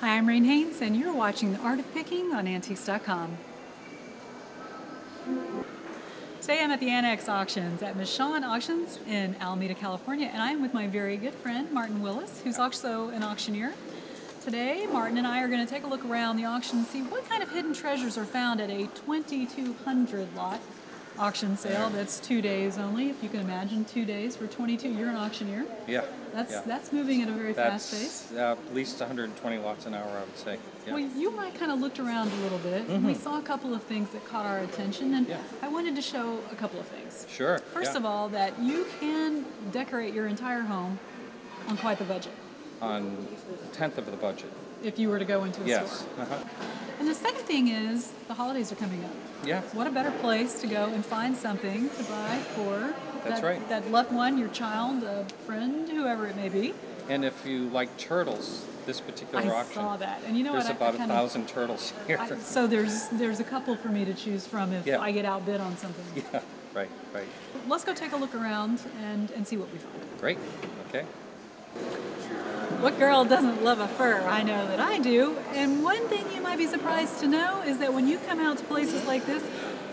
Hi, I'm Reyne Haines, and you're watching The Art of Picking on Antiques.com. Today I'm at the Annex Auctions at Michaan Auctions in Alameda, California, and I'm with my very good friend Martin Willis, who's also an auctioneer. Today, Martin and I are going to take a look around the auction and see what kind of hidden treasures are found at a 2,200 lot auction sale. That's 2 days only, if you can imagine 2 days for 22. You're an auctioneer. Yeah. That's moving at a very fast pace. At least 120 lots an hour, I would say. Yeah. Well, you and I kind of looked around a little bit. And we saw a couple of things that caught our attention, and I wanted to show a couple of things. Sure. First of all, that you can decorate your entire home on quite the budget. On a tenth of the budget. If you were to go into a store. And the second thing is the holidays are coming up. Yeah. What a better place to go and find something to buy for that loved one, your child, a friend, whoever it may be. And if you like turtles, this particular auction. I saw that. And you know there's what? There's about 1,000 turtles here. So there's a couple for me to choose from if I get outbid on something. Yeah, right. Let's go take a look around and see what we find. Great. Okay. What girl doesn't love a fur? I know that I do. And one thing you might be surprised to know is that when you come out to places like this,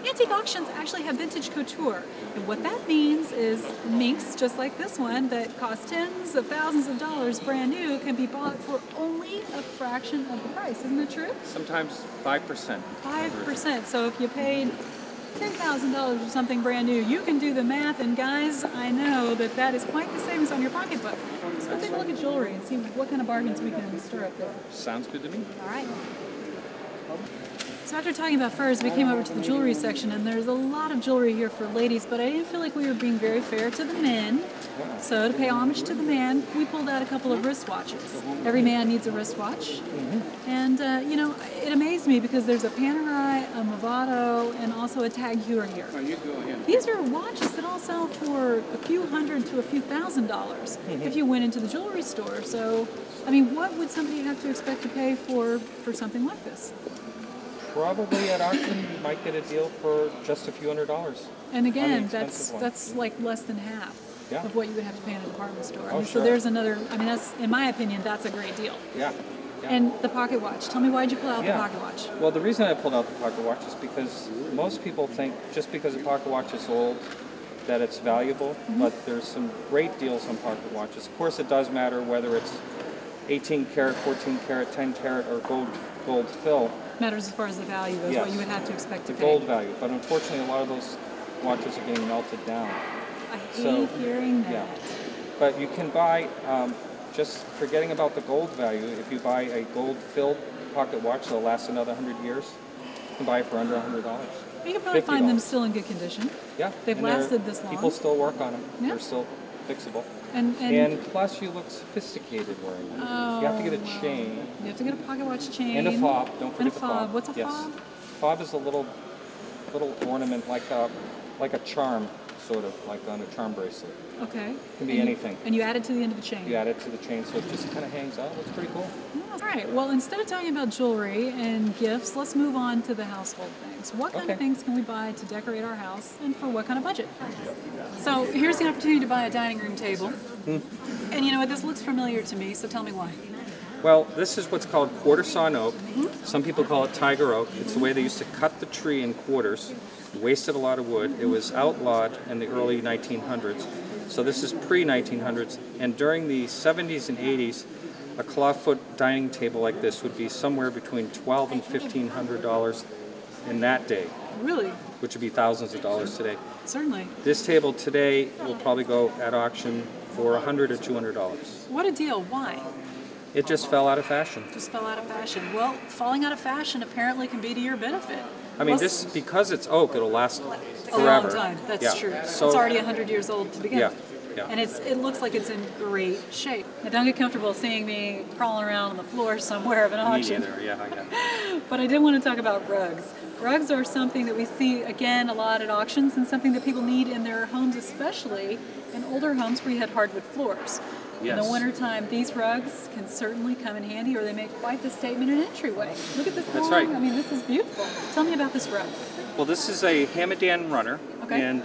antique auctions actually have vintage couture. And what that means is minks, just like this one, that cost tens of thousands of dollars brand new, can be bought for only a fraction of the price. Isn't it true? Sometimes 5%. 5%. So if you paid $10,000 for something brand new, you can do the math, and guys, I know that is quite the savings on your pocketbook. Let's go take a look at jewelry and see what kind of bargains we can stir up there. Sounds good to me. All right. So after talking about furs, we came over to the jewelry section, and there's a lot of jewelry here for ladies, but I didn't feel like we were being very fair to the men. So to pay homage to the man, we pulled out a couple of wristwatches. Every man needs a wristwatch. And, you know, it amazed me because there's a Panerai, a Movado, and also a Tag Heuer here. These are watches that all sell for a few hundred to a few $1,000s if you went into the jewelry store. So, I mean, what would somebody have to expect to pay for something like this? Probably at auction you might get a deal for just a few $100s. And again, that's like less than half of what you would have to pay in a department store. I mean, sure. So there's another, I mean, that's, in my opinion, that's a great deal. Yeah. And the pocket watch. Tell me, why did you pull out the pocket watch? Well, the reason I pulled out the pocket watch is because most people think just because a pocket watch is old that it's valuable, but there's some great deals on pocket watches. Of course, it does matter whether it's 18 karat, 14 karat, 10 karat, or gold fill. Matters as far as the value is what you would have to expect to pay. The gold value, but unfortunately a lot of those watches are getting melted down. I hate hearing that. Yeah. But you can buy, just forgetting about the gold value, if you buy a gold filled pocket watch that'll last another 100 years, you can buy it for under $100. You can probably find them still in good condition. Yeah. They've lasted this long. People still work on them. Yeah. They're still fixable. And plus you look sophisticated wearing them. Oh, you have to get a chain. You have to get a pocket watch chain. And a fob. Don't forget the fob. What's a fob? Fob is a little ornament like a charm, sort of, like on a charm bracelet. Okay. It can be anything. And you add it to the end of the chain. You add it to the chain so it just kind of hangs out. Looks pretty cool. All right. Well, instead of talking about jewelry and gifts, let's move on to the household things. What kind of things can we buy to decorate our house, and for what kind of budget? So here's the opportunity to buy a dining room table. And you know what? This looks familiar to me, so tell me why. Well, this is what's called quarter sawn oak. Some people call it tiger oak. It's the way they used to cut the tree in quarters. Wasted a lot of wood. It was outlawed in the early 1900s. So this is pre-1900s. And during the 70s and 80s, a clawfoot dining table like this would be somewhere between $1,200 and $1,500 in that day. Really? Which would be thousands of dollars today. Certainly. This table today will probably go at auction for $100 or $200. What a deal. Why? It just fell out of fashion. Just fell out of fashion. Well, falling out of fashion apparently can be to your benefit. I mean, because it's oak, it'll last forever. A long time. That's true. So, it's already 100 years old to begin with. Yeah. And it looks like it's in great shape. Now, don't get comfortable seeing me crawling around on the floor somewhere of an auction. Me neither, yeah. But I did want to talk about rugs. Rugs are something that we see, again, a lot at auctions, and something that people need in their homes, especially in older homes where you had hardwood floors. Yes. In the wintertime, these rugs can certainly come in handy, or they make quite the statement in entryway. Look at this That's long, right. I mean, this is beautiful. Tell me about this rug. Well, this is a Hamadan runner, Okay. and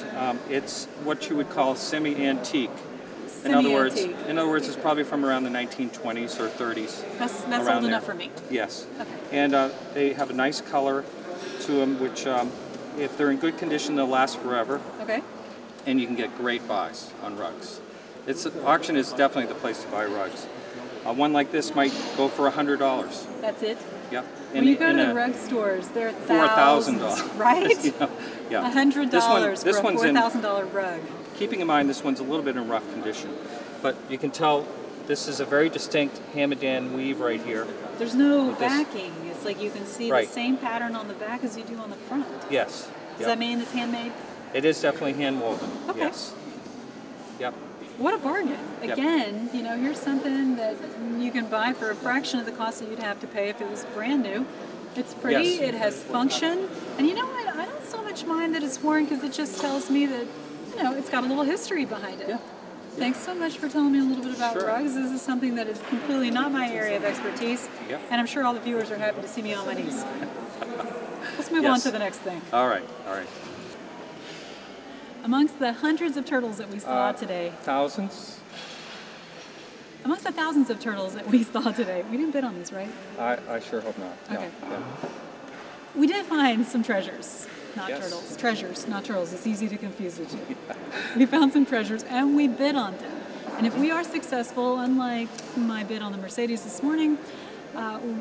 it's what you would call semi-antique. In other words, Semi-antique. it's probably from around the 1920s or 30s. That's around old there. enough for me. Yes. Okay. And they have a nice color to them, which if they're in good condition, they'll last forever. Okay. And you can get great buys on rugs. Auction is definitely the place to buy rugs. One like this might go for $100. That's it? Yep. When you go to the rug stores, they're thousands, $4,000. right? Yeah. $100 for a $4,000 rug. Keeping in mind this one's a little bit in rough condition, but you can tell this is a very distinct Hamadan weave right here. There's no backing. It's like you can see Right. the same pattern on the back as you do on the front. Yes. Does that mean it's handmade? It is definitely hand woven. Okay. Yes. Yep. What a bargain. Yep. Again, you know, here's something that you can buy for a fraction of the cost that you'd have to pay if it was brand new. It's pretty, Yes. it has function, and you know what, I don't so much mind that it's worn because it just tells me that, you know, it's got a little history behind it. Yeah. Thanks so much for telling me a little bit about Sure. rugs. This is something that is completely not my area of expertise, Yep. and I'm sure all the viewers are happy to see me on my knees. Let's move on Yes. to the next thing. All right. All right. Amongst the hundreds of turtles that we saw today, Thousands. amongst the thousands of turtles that we saw today, we didn't bid on these, right? I sure hope not. Okay. No. We did find some treasures, not Yes. turtles. Treasures, not turtles. It's easy to confuse the two. We found some treasures and we bid on them. And if we are successful, unlike my bid on the Mercedes this morning,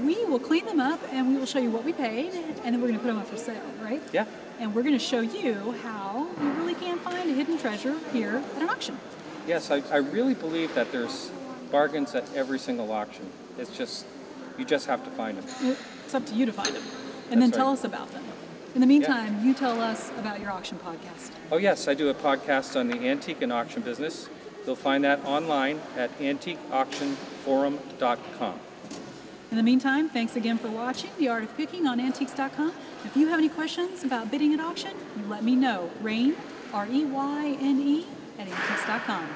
we will clean them up and we will show you what we paid, and then we're going to put them up for sale, right? Yeah. And we're going to show you how you really can find a hidden treasure here at an auction. Yes, I really believe that there's bargains at every single auction. It's just, you just have to find them. It's up to you to find them. And then That's tell right. us about them. In the meantime, you tell us about your auction podcast. Oh yes, I do a podcast on the antique and auction business. You'll find that online at antiqueauctionforum.com. In the meantime, thanks again for watching The Art of Picking on Antiques.com. If you have any questions about bidding at auction, you let me know. Reyne, R-E-Y-N-E, at Antiques.com.